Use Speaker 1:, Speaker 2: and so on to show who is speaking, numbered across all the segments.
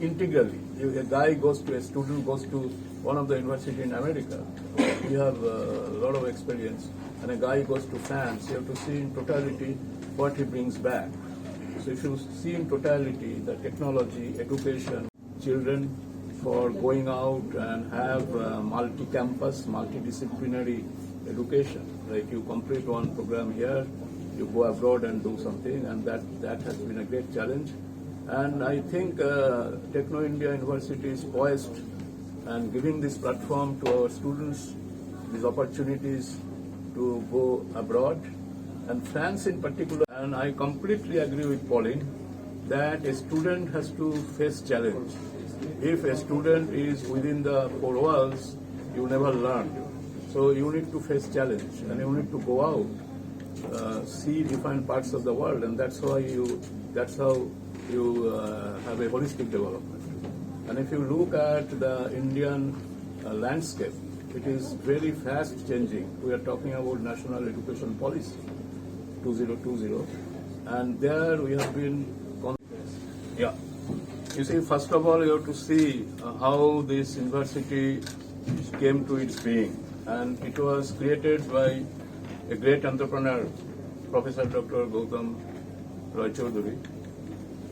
Speaker 1: Integrally, a student goes to one of the university in America, you have a lot of experience, and a guy goes to France, you have to see in totality what he brings back. So if you see in totality the technology, education, children for going out and have multi-campus, multidisciplinary education, like you complete one program here, you go abroad and do something, and that has been a great challenge. And I think Techno India University is poised and giving this platform to our students, these opportunities to go abroad, and France in particular. And I completely agree with Pauline that a student has to face challenge. If a student is within the four walls, you never learn. So you need to face challenge, and you need to go out, see different parts of the world, and that's how you have a holistic development. And if you look at the Indian landscape, it is very fast changing. We are talking about National Education Policy 2020, and there we have been. Yeah, you see, first of all, you have to see how this university came to its being, and it was created by a great entrepreneur, Professor Dr. Gautam Roy Choudhury,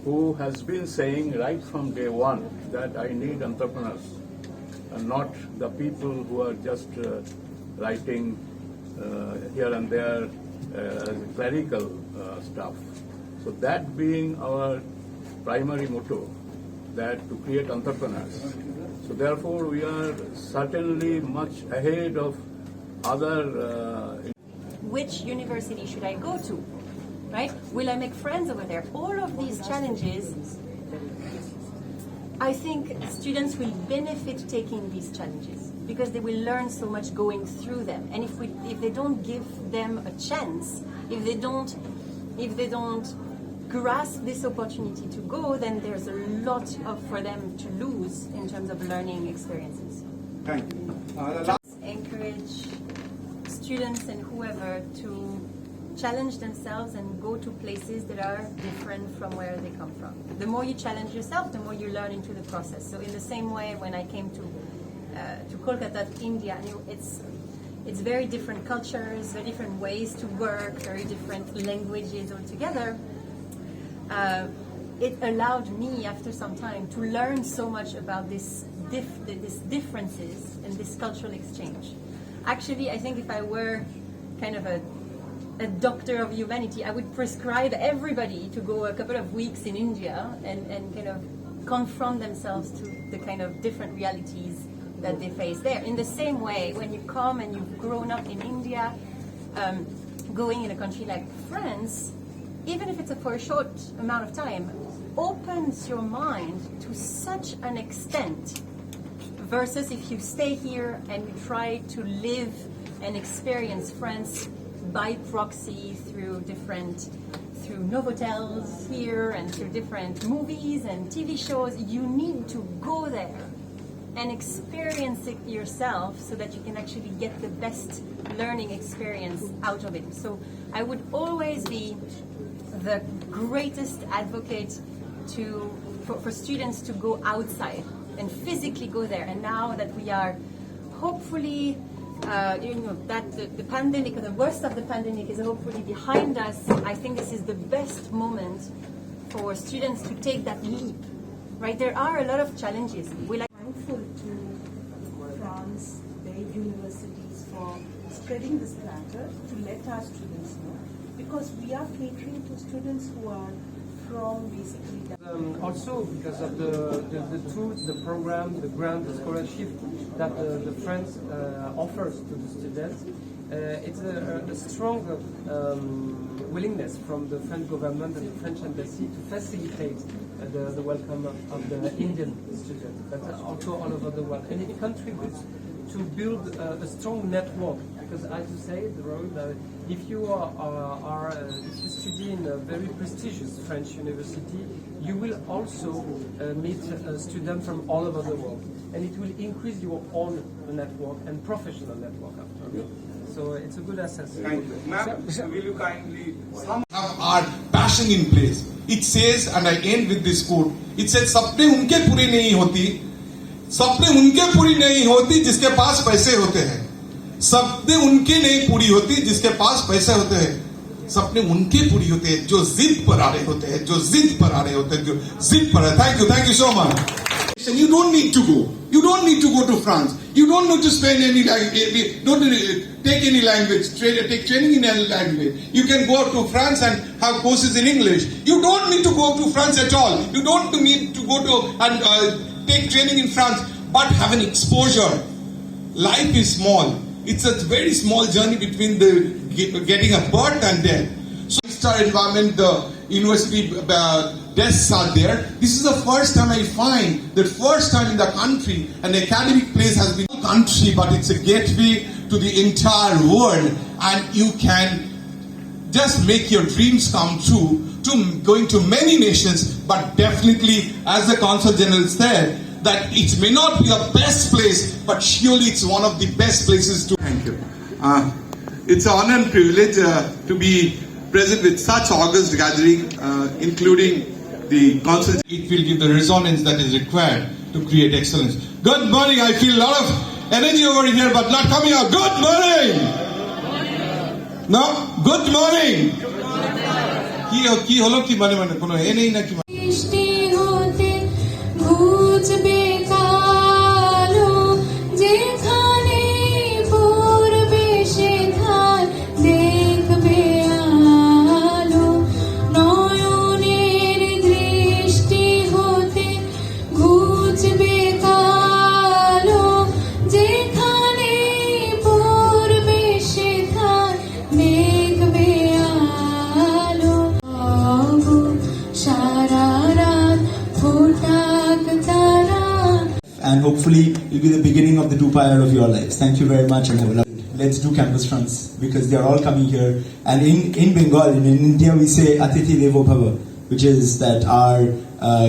Speaker 1: who has been saying right from day one that I need entrepreneurs and not the people who are just writing here and there clerical stuff. So that being our primary motto, that to create entrepreneurs. So therefore we are certainly much ahead of other.
Speaker 2: Which university should I go to? Right? Will I make friends over there? All of these challenges, I think students will benefit taking these challenges because they will learn so much going through them. And if they don't give them a chance, if they don't grasp this opportunity to go, then there's a lot for them to lose in terms of learning experiences.
Speaker 3: Thank you.
Speaker 2: Encourage students and whoever to challenge themselves and go to places that are different from where they come from. The more you challenge yourself, the more you learn into the process. So in the same way, when I came to Kolkata, India, it's very different cultures, very different ways to work, very different languages altogether. It allowed me, after some time, to learn so much about these differences and this cultural exchange. Actually, I think if I were kind of a doctor of humanity, I would prescribe everybody to go a couple of weeks in India and kind of confront themselves to the kind of different realities that they face there. In the same way, when you come and you've grown up in India, going in a country like France, even if it's for a short amount of time, opens your mind to such an extent versus if you stay here and you try to live and experience France by proxy through through Novotels here and through different movies and TV shows. You need to go there and experience it yourself so that you can actually get the best learning experience out of it. So I would always be the greatest advocate for students to go outside and physically go there. And now that we are hopefully that the pandemic, or the worst of the pandemic, is hopefully behind us, I think this is the best moment for students to take that leap. Right? There are a lot of challenges.
Speaker 3: Thankful to France, their universities for spreading this platter to let our students know, because we are catering to students who are from basically.
Speaker 4: Also because of the tools, the program, the grant, the scholarship that the France offers to the students, it's a strong willingness from the French government and the French embassy to facilitate the welcome of the Indian students, but also all over the world, and it contributes to build a strong network. Because as you say, if you if you study in a very prestigious French university, you will also meet students from all over the world, and it will increase your own network and professional network after. So it's a good asset.
Speaker 5: Thank you. Ma'am, will you kindly
Speaker 6: have our passion in place. It says, and I end with this quote, it says, सपने उनके पूरी नहीं होती, सपने उनके पूरी नहीं होती जिसके पास पैसे होते हैं, सपने उनके नहीं पूरी होती जिसके पास पैसे होते हैं, सपने उनके पूरी होते हैं जो जिद पर आ रहे होते हैं, जो जिद पर आ रहे होते हैं, जो जिद पर है. Thank you so much. You don't need to go. You don't need to go to France. You don't need to spend any don't take any language, take training in any language. You can go to France and have courses in English. You don't need to go to France at all. You don't need to go to and take training in France, but have an exposure. Life is small. It's a very small journey between the getting a birth and death. So, star environment, the university desks are there. This is the first time I find that first time in the country an academic place has been a country, but it's a gateway to the entire world, and you can just make your dreams come true to going to many nations, but definitely, as the Consul General said, that it may not be the best place, but surely it's one of the best places to. Thank you. It's an honor and privilege to be present with such august gathering, including the Consul. It will give the resonance that is required to create excellence. Good morning. I feel a lot of energy over here, but not coming out. Good morning. No. Good morning. Ki holo ki mane mane kono e nahi na ki.
Speaker 7: And hopefully it will be the beginning of the two-pyre of your lives. Thank you very much, and have a lovely. Let's do campus fronts, because they are all coming here. And in Bengal, in India, we say Atithi Devo Bhava, which is that our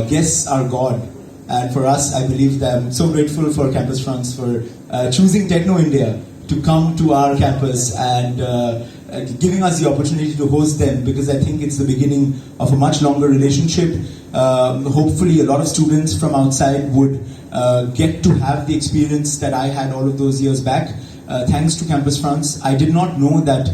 Speaker 7: guests are God. And for us, I believe that I'm so grateful for campus fronts for choosing Techno India to come to our campus and giving us the opportunity to host them, because I think it's the beginning of a much longer relationship. Hopefully a lot of students from outside would get to have the experience that I had all of those years back. Thanks to Campus France, I did not know that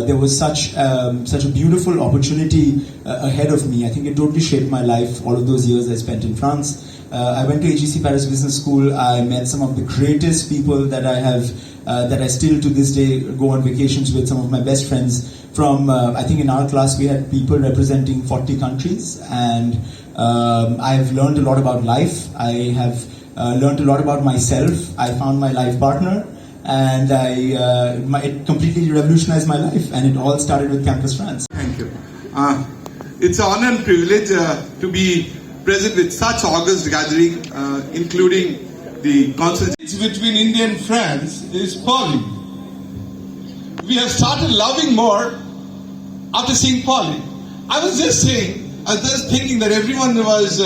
Speaker 7: there was such a beautiful opportunity ahead of me. I think it totally shaped my life, all of those years I spent in France. I went to HEC Paris Business School. I met some of the greatest people that I have, that I still to this day go on vacations with. Some of my best friends from, I think in our class we had people representing 40 countries, and I've learned a lot about life. I have learned a lot about myself. I found my life partner, and it completely revolutionized my life, and it all started with Campus France.
Speaker 6: Thank you. It's an honor and privilege to be present with such august gathering, including the Consul between India and France is Polly. We have started loving more after seeing Polly. I was just saying, I was just thinking that everyone was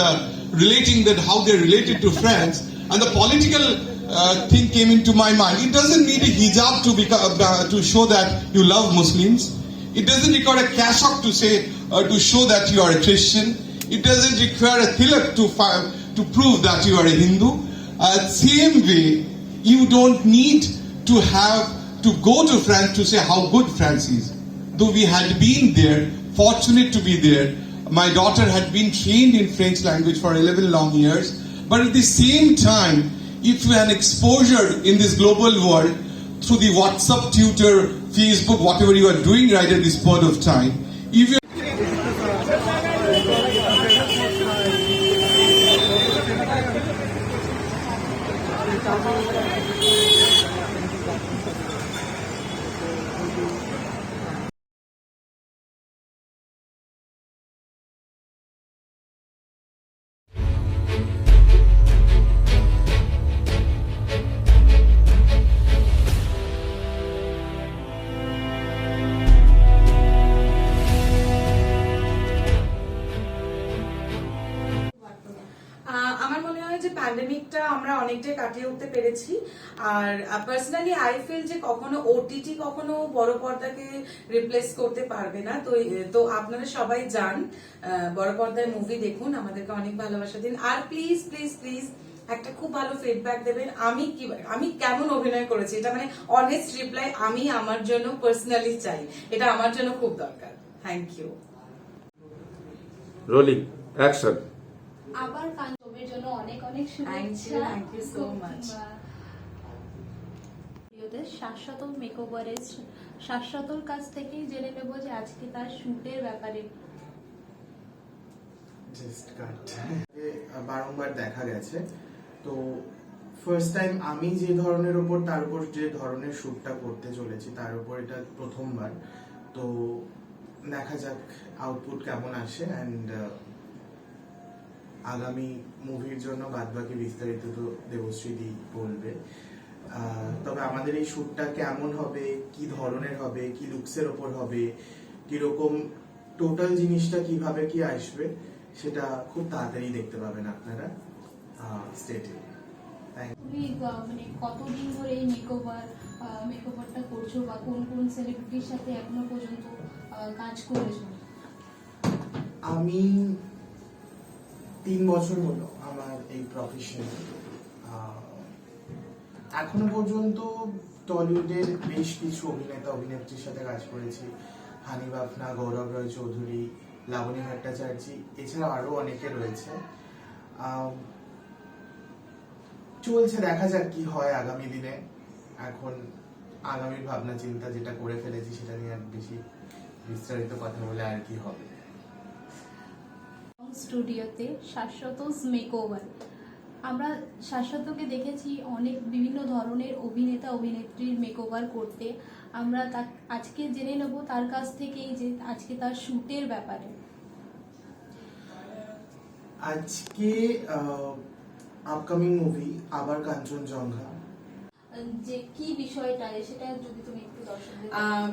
Speaker 6: relating that how they're related to France, and the political thing came into my mind. It doesn't need a hijab to show that you love Muslims. It doesn't require a cassock to say to show that you are a Christian. It doesn't require a tilak to prove that you are a Hindu. Same way, you don't need to go to France to say how good France is. Though we had been there, fortunate to be there. My daughter had been trained in French language for 11 long years. But at the same time, if you have exposure in this global world through the WhatsApp, Twitter, Facebook, whatever you are doing right at this point of time, if you
Speaker 8: আমার মনে হয় যে প্যান্ডেমিকটা আমরা অনেকটাই কাটিয়ে উঠতে পেরেছি। আর personally I feel যে কখনো ওটিটি কখনো বড় পর্দাকে রিপ্লেস করতে পারবে না। তো আপনারা সবাই যান, বড় পর্দায় মুভি দেখুন, আমাদেরকে অনেক ভালোবাসা দিন। আর প্লিজ প্লিজ প্লিজ একটা খুব ভালো ফিডব্যাক দেবেন আমি কেমন অভিনয় করেছি, এটা মানে অনেস্ট রিপ্লাই আমি আমার জন্য পার্সোনালি চাই, এটা আমার জন্য খুব দরকার। Thank you.
Speaker 9: Rolling action.
Speaker 10: আবার কাঞ্চনের জন্য অনেক অনেক শুভেচ্ছা।
Speaker 8: Thank you so much.
Speaker 10: Shashwat মেকওভারের শাশ্বতর কাছ থেকেই জেনে নেব যে আজকে তার শুটের ব্যাপারে।
Speaker 11: বারংবার দেখা গেছে, তো ফার্স্ট টাইম আমি যে ধরনের ওপর তার উপর যে ধরনের শুটটা করতে চলেছি তার উপর এটা প্রথমবার। তো দেখা যাক আউটপুট কেমন আসে, অ্যান্ড আগামী মুভির জন্য বাদবাকি বিস্তারিত তো দেবশ্রীদি বলবে। তবে আমাদের এই শ্যুটটা কেমন হবে, কি ধরনের হবে, কি লুকসের ওপর হবে, কিরকম টোটাল জিনিসটা কিভাবে কি আসবে, সেটা খুব তাড়াতাড়ি দেখতে পাবেন আপনারা। Stay tuned.
Speaker 10: তুমি মানে কতদিন ধরে এই মেকওভারটা করছো, বা কোন কোন সেলিব্রিটির সাথে এখনো পর্যন্ত কাজ করেছো?
Speaker 11: আমি 3 বছর হলো আমার এই প্রফেশন। এখনো পর্যন্ত টলিউডের বেশ কিছু অভিনেতা অভিনেত্রীর সাথে কাজ করেছি। হানি বাফনা, গৌরব রয় চৌধুরী, লাবণী ভট্টাচার্য, এছাড়া আরো অনেকে রয়েছে। চলছে, দেখা যাক কি হয় আগামী দিনে। এখন আগামীর ভাবনা চিন্তা, যেটা করে ফেলেছি সেটা নিয়ে আর বেশি বিস্তারিত কথা বলে আর কি হবে।
Speaker 10: স্টুডিওতে শাশ্বত মেকওভার, আমরা শাশ্বতকে দেখেছি অনেক বিভিন্ন ধরনের অভিনেতা অভিনেত্রীর মেকওভার করতে। আমরা আজকে জেনে নেব তার কাছ থেকেই যে আজকে তার শুটের ব্যাপারে।
Speaker 11: আজকে আপকামিং মুভি আবার কাঞ্চনজঙ্ঘা,
Speaker 10: যে কি বিষয়টা সেটা যদি তুমি একটু দর্শকদের।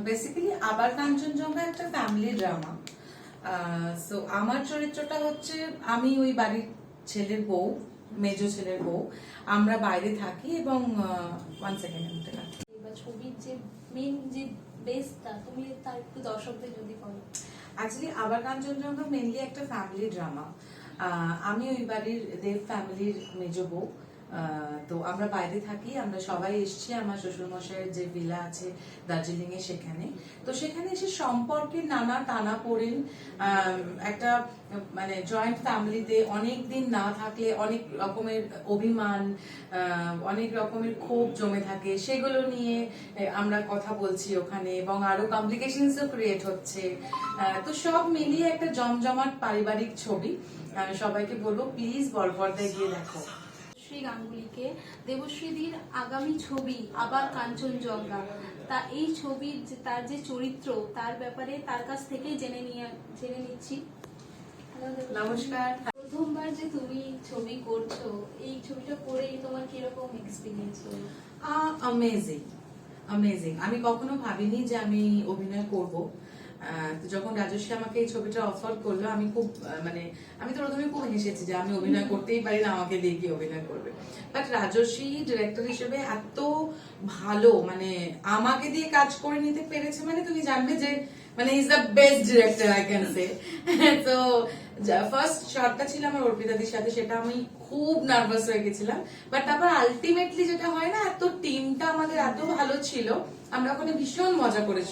Speaker 8: বেসিক্যালি আবার কাঞ্চনজঙ্ঘা একটা ফ্যামিলি ড্রামা। সো আমার চরিত্রটা হচ্ছে আমি ওই বাড়ির ছেলের বউ, মেজ ছেলের বউ। আমরা বাইরে থাকি এবং
Speaker 10: ছবির যে মেন যে বেসটা তুমি তার একটু দর্শকদের যদি বলো।
Speaker 8: অ্যাকচুয়ালি আবার কাঞ্চনজঙ্ঘা মেনলি একটা ফ্যামিলি ড্রামা। আমি ওই বাড়ির দেব ফ্যামিলির মেজ বউ। তো আমরা বাইরে থাকি, আমরা সবাই এসছি আমার শ্বশুরমশাইয়ের যে ভিলা আছে দার্জিলিং এ, সেখানে। তো সেখানে এসে সম্পর্কে নানা টানা পড়েন, একটা মানে জয়েন্ট ফ্যামিলিতে অনেক দিন না থাকলে অনেক রকমের অভিমান, অনেক রকমের ক্ষোভ জমে থাকে, সেগুলো নিয়ে আমরা কথা বলছি ওখানে, এবং আরো কমপ্লিকেশনসও ক্রিয়েট হচ্ছে। তো সব মিলিয়ে একটা জমজমাট পারিবারিক ছবি। সবাইকে বলবো প্লিজ বড় পর্দায় গিয়ে দেখো।
Speaker 10: শ্রী গাঙ্গুলিকে দেবশ্রীদির আগামী ছবি আবার কাঞ্চনজঙ্ঘা, তা এই ছবির তার যে চরিত্র তার ব্যাপারে তার কাছ থেকেই জেনে নিচ্ছি।
Speaker 8: নমস্কার।
Speaker 10: প্রথমবার যে তুমি ছবি করছো, এই ছবিটা করে তোমার কিরকম এক্সপিরিয়েন্স হলো?
Speaker 8: অ্যামেজিং। আমি কখনো ভাবিনি যে আমি অভিনয় করব। তো যখন রাজশ্রী আমাকে এই ছবিটা অফার করলো আমি খুব আমি তো প্রথমে খুব হেসেছি যে আমি অভিনয় করতেই পারি না, আমাকে দিয়ে কি অভিনয় করবে। বাট রাজশ্রী ডিরেক্টর হিসেবে এত ভালো, আমাকে দিয়ে কাজ করে নিতে পেরেছে, তুমি জানবে যে is the best director I can say. তো ফার্স্ট শটটা ছিল আমার অর্পিতাদির সাথে, সেটা আমি খুব নার্ভাস হয়ে গেছিলাম। বাট তারপর আলটিমেটলি যেটা হয় না, এত টিমটা আমাদের এত ভালো ছিল, আমরা ওখানে ভীষণ মজা করে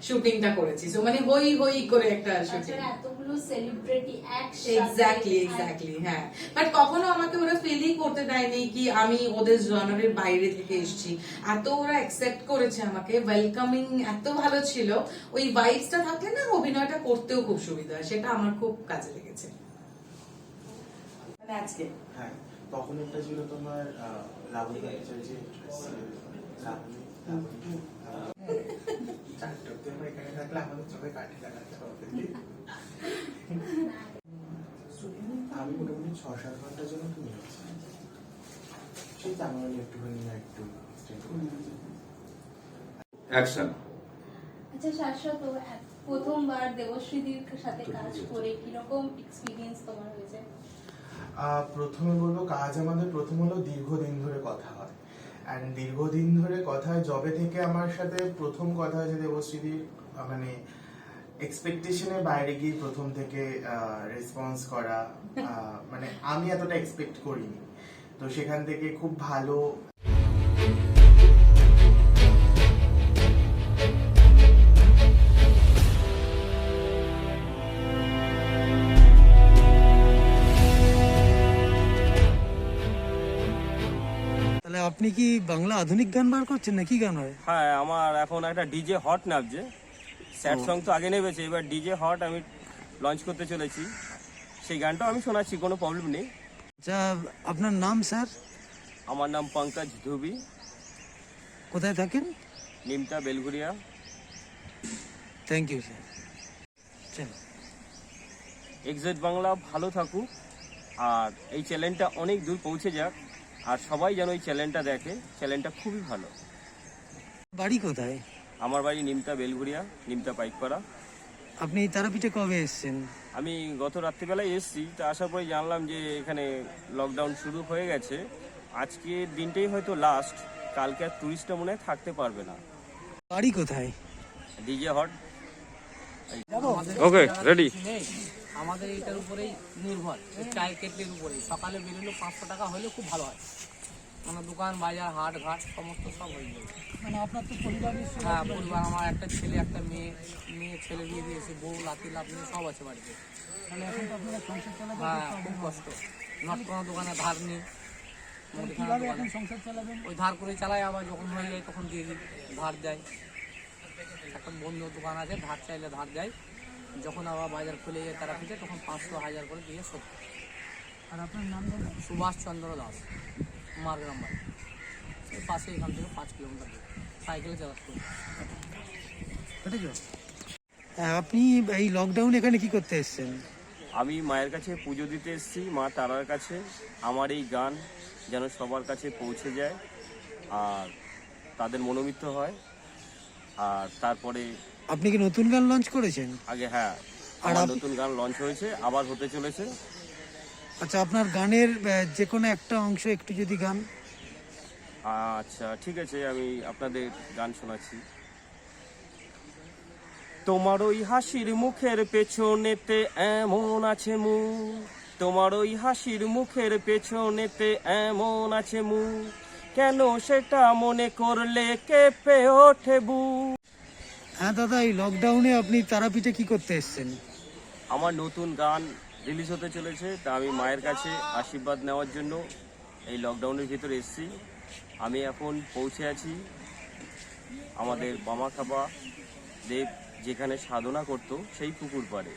Speaker 8: শুটিংটা করেছি। সো হই হই করে একটা শুটিং,
Speaker 10: এতগুলো সেলিব্রিটি
Speaker 8: এক্স্যাক্টলি হ্যাঁ। বাট কখনো আমাকে ওরা ফিলই করতে দেয়নি কি আমি ওদের জনারের বাইরে থেকে এসেছি। এত ওরা অ্যাকসেপ্ট করেছে আমাকে, ওয়েলকামিং এত ভালো ছিল। ওই ভাইবসটা থাকলে না অভিনয়টা করতেও খুব সুবিধা হয়, সেটা আমার খুব কাজে লেগেছে। আজকে
Speaker 11: হ্যাঁ, তখন একটা ছিল তোমার লাবণী যে এখানে থাকলে আমাদের চোখে কাঠি লাগাতে হবে। আমি মোটামুটি 6-7 ঘন্টার জন্য তুমি সেই আমার একটুখানি একটু
Speaker 9: অ্যাকশন।
Speaker 10: আচ্ছা শাশ্বত, প্রথমবার দেবশ্রীদির সাথে কাজ করে কিরকম এক্সপিরিয়েন্স তোমার হয়েছে?
Speaker 11: প্রথমে বলবো, কাজ আমাদের প্রথম হলো দীর্ঘদিন ধরে কথা হয়। অ্যান্ড দীর্ঘদিন ধরে কথা হয়, জবে থেকে আমার সাথে প্রথম কথা হয়েছে দেবশ্রীদির এক্সপেকটেশনের বাইরে গিয়ে প্রথম থেকে রেসপন্স করা, আমি এতটা এক্সপেক্ট করিনি। তো সেখান থেকে খুব ভালো।
Speaker 12: তাহলে আপনি কি বাংলা আধুনিক গান বার করছেন না কি গান হয়?
Speaker 13: হ্যাঁ, আমার এখন একটা ডিজে হট নামছে। স্যাড সং তো আগে নেমেছে, এবার ডিজে হট আমি লঞ্চ করতে চলেছি। সেই গানটাও আমি শোনাচ্ছি, কোনো প্রবলেম নেই।
Speaker 12: আচ্ছা, আপনার নাম স্যার?
Speaker 13: আমার নাম পঙ্কজ ধুবি।
Speaker 12: কোথায় থাকেন?
Speaker 13: Nimta, Belgharia.
Speaker 12: Thank you sir. চলো,
Speaker 13: এক্সেট বাংলা ভালো থাকুক, আর এই চ্যানেলটা অনেক দূর পৌঁছে যাক, আর সবাই যেন এই চ্যানেলটা দেখে। চ্যানেলটা খুবই ভালো।
Speaker 12: বাড়ি কোথায়?
Speaker 13: আমার বাড়ি নিমতা, বেলঘুরিয়া, নিমতা পাইকপাড়া।
Speaker 12: আপনি তারাপীঠে কবে এসেছেন?
Speaker 13: আমি গত রাত্রিবেলায় এসেছি। তা আসার পরে জানলাম যে এখানে লকডাউন শুরু হয়ে গেছে। আজকের দিনটাই হয়তো লাস্ট, কালকে আর টুরিস্টরা মনে হয় থাকতে পারবে না।
Speaker 12: বাড়ি কোথায়?
Speaker 13: DJ hot. Okay, ready.
Speaker 4: আমাদের এটার উপরেই নির্ভর, চায়ের কেটলির উপরেই। সকালে বেরোলে 500 টাকা হলে খুব ভালো হয়। দোকান বাজার হাট ঘাট সমস্ত সব হয়ে যাবে।
Speaker 12: আপনার তো পরিবার?
Speaker 4: হ্যাঁ, পরিবার আমার একটা ছেলে একটা মেয়ে ছেলে বিয়ে দিয়েছে, বউ লাতি লাতি সব আছে বাড়িতে।
Speaker 12: এখন তো আপনারা সংসার চালাবেন?
Speaker 4: হ্যাঁ, খুব কষ্ট। নট কোনো দোকানে ধার নেই।
Speaker 12: কিভাবে এখন সংসার চালাবেন?
Speaker 4: ওই ধার করে চালাই, আবার যখন হয়ে যায় তখন দিয়ে দিই, ধার দেয়। একটা বন্ধু দোকান আছে, ধার চাইলে ধার দেয়। যখন আবার বাজার খুলে যায় তারাপীঠে, তখন 500-1000 করে দিয়ে শোধ।
Speaker 12: আর আপনার নাম?
Speaker 4: সুভাষ চন্দ্র দাস, মারগ্রাম বাড়ি। এই পাশে, এখান থেকে 5 কিলোমিটার দূর, সাইকেলে চালাতে করি।
Speaker 12: আপনি এই লকডাউনে এখানে কি করতে এসেছেন?
Speaker 13: আমি মায়ের কাছে পুজো দিতে এসেছি, মা তারার কাছে। আমার এই গান যেন সবার কাছে পৌঁছে যায়, আর তাদের মনোমিত হয়। আর তারপরে
Speaker 12: আপনি কি নতুন গান লঞ্চ করেছেন?
Speaker 13: আগে হ্যাঁ, আমার নতুন গান লঞ্চ হয়েছে, আবার হতে চলেছে।
Speaker 12: আচ্ছা, আপনার গানের যে কোনো একটা অংশ একটু যদি গান।
Speaker 13: আচ্ছা ঠিক আছে, আমি আপনাদের গান শোনাচ্ছি। তোমার ওই হাসির মুখের পেছনেতে এমন আছে মুখ, তোমার ওই হাসির মুখের পেছনেতে এমন আছে মুখ, কেন সেটা মনে করলে কেঁপে ওঠে বুক।
Speaker 12: হ্যাঁ দাদা, এই লকডাউনে আপনি তারাপীঠে কি করতে এসেছেন?
Speaker 13: আমার নতুন গান রিলিজ হতে চলেছে, তা আমি মায়ের কাছে আশীর্বাদ নেওয়ার জন্য এই লকডাউনের ভিতরে এসেছি। আমি এখন পৌঁছে আছি আমাদের বামাখাপা দেব যেখানে সাধনা করত সেই পুকুর পাড়ে।